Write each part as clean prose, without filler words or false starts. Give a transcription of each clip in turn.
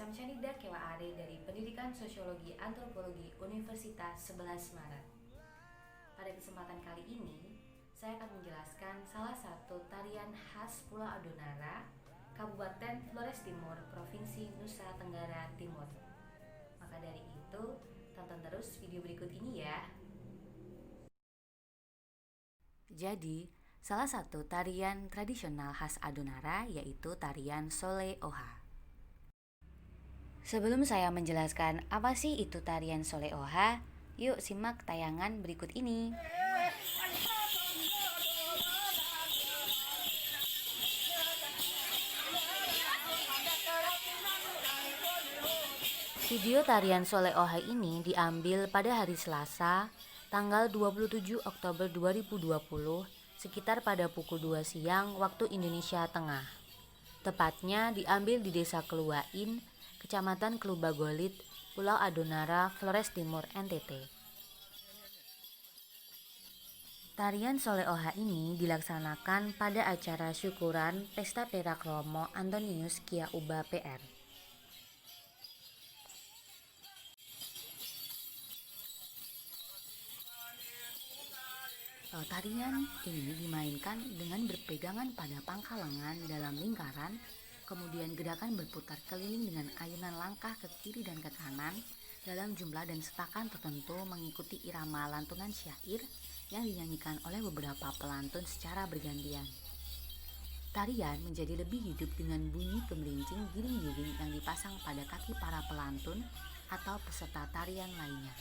Samsyanida Kewa Are dari Pendidikan Sosiologi Antropologi Universitas 11 Maret. Pada kesempatan kali ini, saya akan menjelaskan salah satu tarian khas Pulau Adonara, Kabupaten Flores Timur, Provinsi Nusa Tenggara Timur. Maka dari itu, tonton terus video berikut ini ya. Jadi, salah satu tarian tradisional khas Adonara yaitu tarian Sole Oha. Sebelum saya menjelaskan apa sih itu tarian Sole Oha, yuk simak tayangan berikut ini. Video tarian Sole Oha ini diambil pada hari Selasa, tanggal 27 Oktober 2020, sekitar pada pukul 2 siang waktu Indonesia Tengah. Tepatnya diambil di Desa Keluain, Kecamatan Kelubagolit, Pulau Adonara, Flores Timur, NTT. Tarian Sole Oha ini dilaksanakan pada acara syukuran Pesta Perak Romo Antonius Kia Uba PR. Tarian ini dimainkan dengan berpegangan pada pangkal lengan dalam lingkaran, kemudian gerakan berputar keliling dengan ayunan langkah ke kiri dan ke kanan dalam jumlah dan setakan tertentu mengikuti irama lantunan syair yang dinyanyikan oleh beberapa pelantun secara bergantian. Tarian menjadi lebih hidup dengan bunyi gemerincing giring-giring yang dipasang pada kaki para pelantun atau peserta tarian lainnya.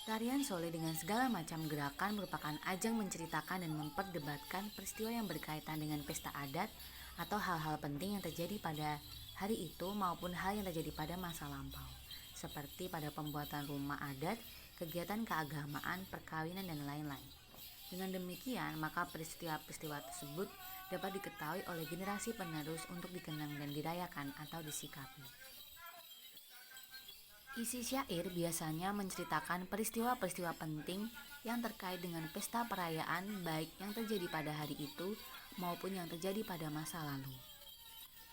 Tarian Sole dengan segala macam gerakan merupakan ajang menceritakan dan memperdebatkan peristiwa yang berkaitan dengan pesta adat atau hal-hal penting yang terjadi pada hari itu maupun hal yang terjadi pada masa lampau, seperti pada pembuatan rumah adat, kegiatan keagamaan, perkawinan, dan lain-lain. Dengan demikian, maka peristiwa-peristiwa tersebut dapat diketahui oleh generasi penerus untuk dikenang dan dirayakan atau disikapi. Isi syair biasanya menceritakan peristiwa-peristiwa penting yang terkait dengan pesta perayaan baik yang terjadi pada hari itu maupun yang terjadi pada masa lalu.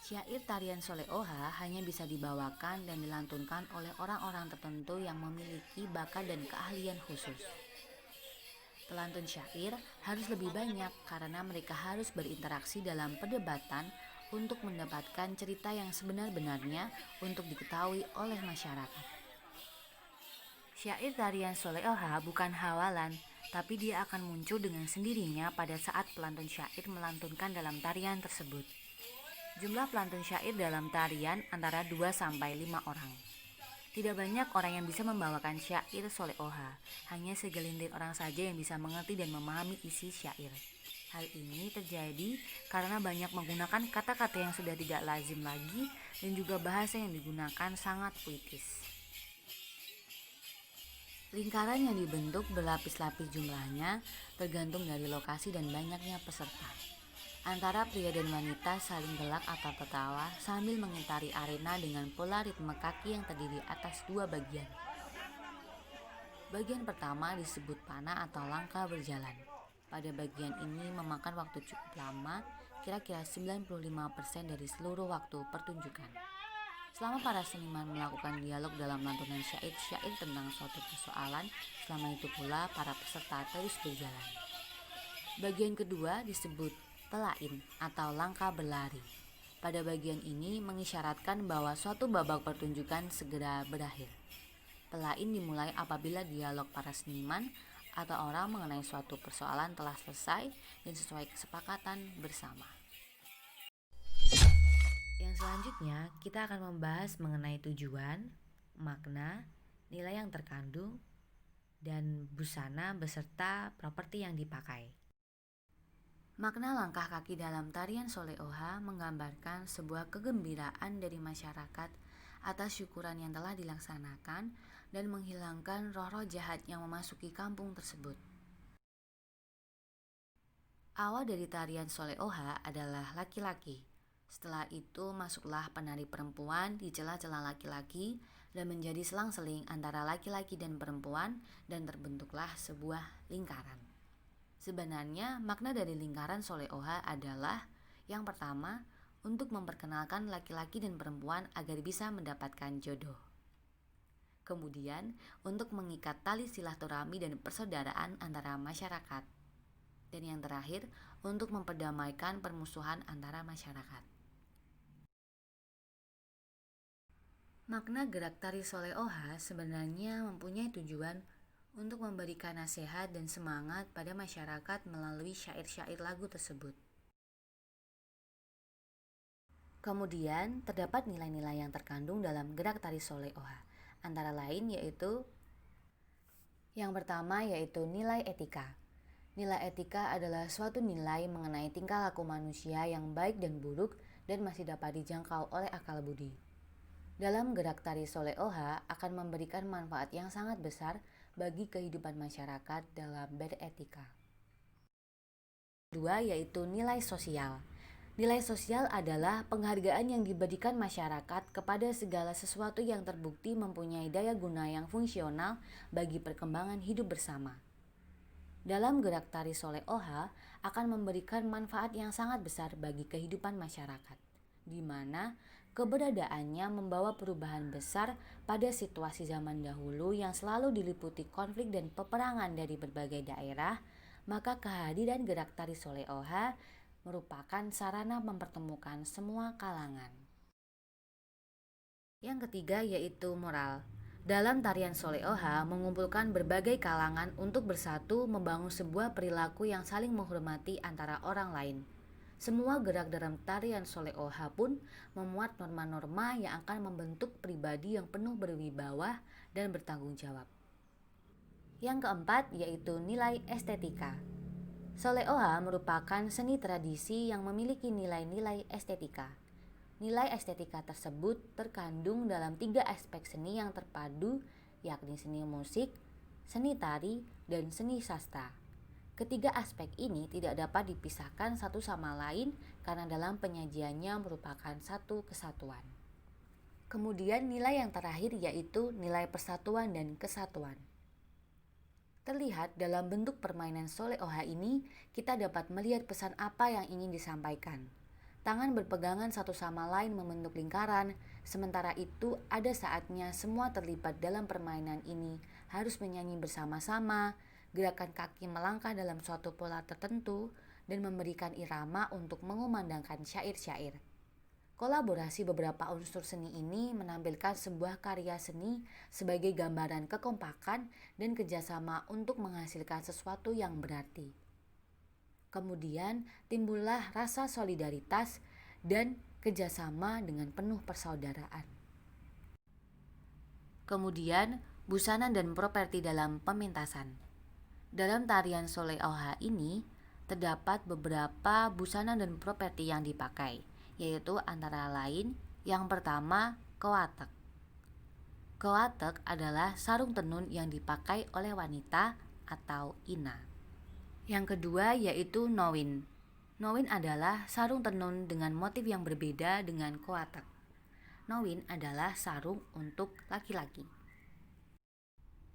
Syair tarian Sole Oha hanya bisa dibawakan dan dilantunkan oleh orang-orang tertentu yang memiliki bakat dan keahlian khusus. Pelantun syair harus lebih banyak karena mereka harus berinteraksi dalam perdebatan untuk mendapatkan cerita yang sebenar-benarnya untuk diketahui oleh masyarakat. Syair tarian Sole Oha bukan hawalan, tapi dia akan muncul dengan sendirinya pada saat pelantun syair melantunkan dalam tarian tersebut. Jumlah pelantun syair dalam tarian antara 2-5 orang. Tidak banyak orang yang bisa membawakan syair Sole Oha, hanya segelintir orang saja yang bisa mengerti dan memahami isi syair. Hal ini terjadi karena banyak menggunakan kata-kata yang sudah tidak lazim lagi dan juga bahasa yang digunakan sangat puitis. Lingkaran yang dibentuk berlapis-lapis jumlahnya tergantung dari lokasi dan banyaknya peserta. Antara pria dan wanita saling gelak atau tertawa sambil mengitari arena dengan pola ritme kaki yang terdiri atas 2 bagian. Bagian pertama disebut panah atau langkah berjalan. Pada bagian ini memakan waktu cukup lama, kira-kira 95% dari seluruh waktu pertunjukan. Selama para seniman melakukan dialog dalam lantunan syair-syair tentang suatu persoalan, selama itu pula para peserta terus berjalan. Bagian kedua disebut pelain atau langkah berlari. Pada bagian ini mengisyaratkan bahwa suatu babak pertunjukan segera berakhir. Pelain dimulai apabila dialog para seniman atau orang mengenai suatu persoalan telah selesai dan sesuai kesepakatan bersama. Yang selanjutnya, kita akan membahas mengenai tujuan, makna, nilai yang terkandung, dan busana beserta properti yang dipakai. Makna langkah kaki dalam tarian Sole Oha menggambarkan sebuah kegembiraan dari masyarakat atas syukuran yang telah dilaksanakan dan menghilangkan roh-roh jahat yang memasuki kampung tersebut. Awal dari tarian Sole Oha adalah laki-laki. Setelah itu masuklah penari perempuan di celah-celah laki-laki dan menjadi selang-seling antara laki-laki dan perempuan dan terbentuklah sebuah lingkaran. Sebenarnya makna dari lingkaran Sole Oha adalah Yang pertama, untuk memperkenalkan laki-laki dan perempuan agar bisa mendapatkan jodoh. Kemudian, untuk mengikat tali silaturahmi dan persaudaraan antara masyarakat. Dan yang terakhir, untuk memperdamaikan permusuhan antara masyarakat. Makna gerak tari Soleoha sebenarnya mempunyai tujuan untuk memberikan nasihat dan semangat pada masyarakat melalui syair-syair lagu tersebut. Kemudian, terdapat nilai-nilai yang terkandung dalam gerak tari Soleoha. Antara lain yaitu yang pertama yaitu nilai etika. Nilai etika adalah suatu nilai mengenai tingkah laku manusia yang baik dan buruk dan masih dapat dijangkau oleh akal budi. Dalam gerak tari Soleoha akan memberikan manfaat yang sangat besar bagi kehidupan masyarakat dalam beretika. Kedua yaitu nilai sosial. Nilai sosial adalah penghargaan yang diberikan masyarakat kepada segala sesuatu yang terbukti mempunyai daya guna yang fungsional bagi perkembangan hidup bersama. Dalam gerak tari Soleoha akan memberikan manfaat yang sangat besar bagi kehidupan masyarakat, di mana keberadaannya membawa perubahan besar pada situasi zaman dahulu yang selalu diliputi konflik dan peperangan dari berbagai daerah, maka kehadiran gerak tari Soleoha merupakan sarana mempertemukan semua kalangan. Yang ketiga yaitu moral. Dalam tarian Soleoha mengumpulkan berbagai kalangan untuk bersatu membangun sebuah perilaku yang saling menghormati antara orang lain. Semua gerak dalam tarian Soleoha pun memuat norma-norma yang akan membentuk pribadi yang penuh berwibawa dan bertanggung jawab. Yang keempat yaitu nilai estetika. Soleoha merupakan seni tradisi yang memiliki nilai-nilai estetika. Nilai estetika tersebut terkandung dalam 3 aspek seni yang terpadu, yakni seni musik, seni tari, dan seni sastra. Ketiga aspek ini tidak dapat dipisahkan satu sama lain karena dalam penyajiannya merupakan satu kesatuan. Kemudian nilai yang terakhir yaitu nilai persatuan dan kesatuan. Terlihat dalam bentuk permainan Soleoha ini, kita dapat melihat pesan apa yang ingin disampaikan. Tangan berpegangan satu sama lain membentuk lingkaran, sementara itu ada saatnya semua terlibat dalam permainan ini harus menyanyi bersama-sama, gerakan kaki melangkah dalam suatu pola tertentu, dan memberikan irama untuk mengumandangkan syair-syair. Kolaborasi beberapa unsur seni ini menampilkan sebuah karya seni sebagai gambaran kekompakan dan kerjasama untuk menghasilkan sesuatu yang berarti. Kemudian timbullah rasa solidaritas dan kerjasama dengan penuh persaudaraan. Kemudian busana dan properti dalam pementasan. Dalam tarian Soleoha ini terdapat beberapa busana dan properti yang dipakai, yaitu antara lain yang pertama kewatek. Kewatek adalah sarung tenun yang dipakai oleh wanita atau ina. Yang kedua yaitu nowin. Nowin adalah sarung tenun dengan motif yang berbeda dengan kewatek. Nowin adalah sarung untuk laki-laki.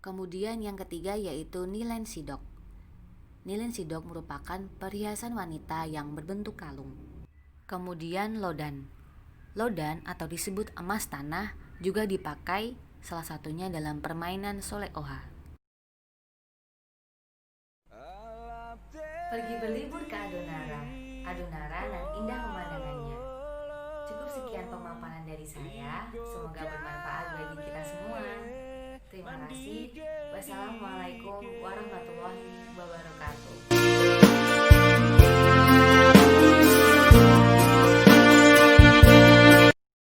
Kemudian yang ketiga yaitu nilen sidok. Nilen sidok merupakan perhiasan wanita yang berbentuk kalung. Kemudian lodan. Lodan atau disebut emas tanah juga dipakai salah satunya dalam permainan Soleoha. Pergi berlibur ke Adonara. Adonara nan indah pemandangannya. Cukup sekian pemaparan dari saya. Semoga bermanfaat bagi kita semua. Terima kasih. Wassalamualaikum warahmatullahi wabarakatuh.